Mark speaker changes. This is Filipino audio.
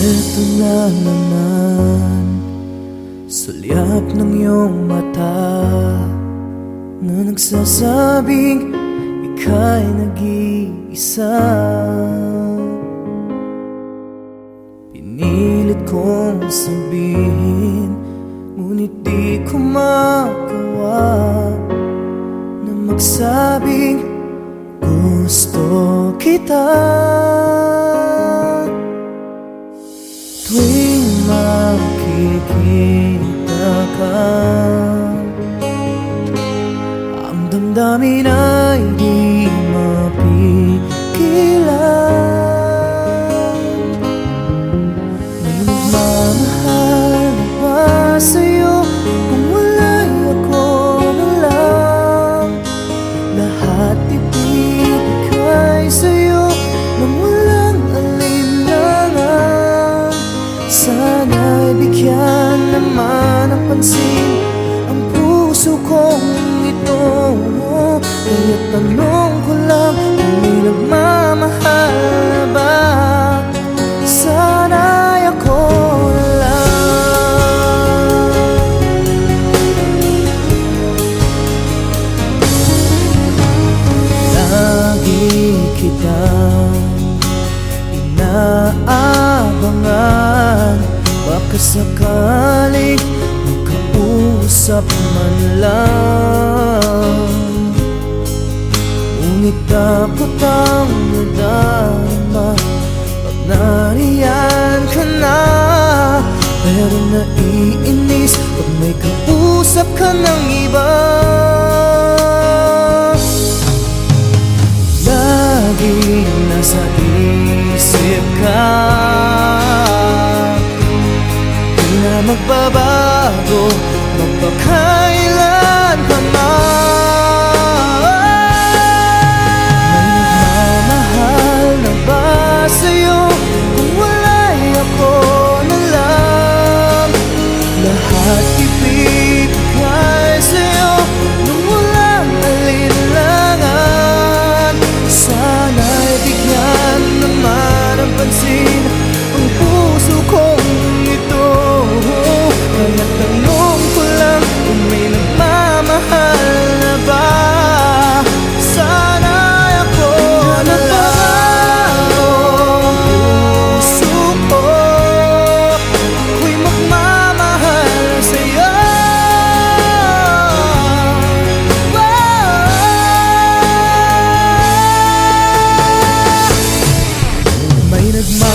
Speaker 1: Eto na naman, sulyap ng iyong mata na nagsasabing ika'y nag-iisa. Pinilit kong sabihin, ngunit di ko magawa na magsabing gusto kita. Tuwing makikita ka, ang damdamin ay di mapigilan. May nagmamahal na ba sa'yo kung wala'y ako na lang? Lahat ibibigay sa'yo nang walang alinlangan. Sana'y bigyan naman ng pansin ang puso kong ito. Kaya tanong ko lang kung may nagmamahal na ba? Sana'y ako lang. Lagi kitang inaabangan, baka sakaling makausap man lang. Ngunit dapat ang nadama pag nariyan ka na. Pero naiinis pag may kausap ka ng iba. Lagi nasa isip ka, di na magbabago magpakailan pa man. May nagmamahal na ba sa'yo kung wala'y ako na lang? Lahat ibibigay sa'yo nung walang alinlangan. Sana'y bigyan naman ng pansin ang puso kong ito. Kaya tanong ko lang kung may nagmamahal na ba? Sana'y ako na lang. Puso ko ako'y magmamahal sa'yo. May nagmamahal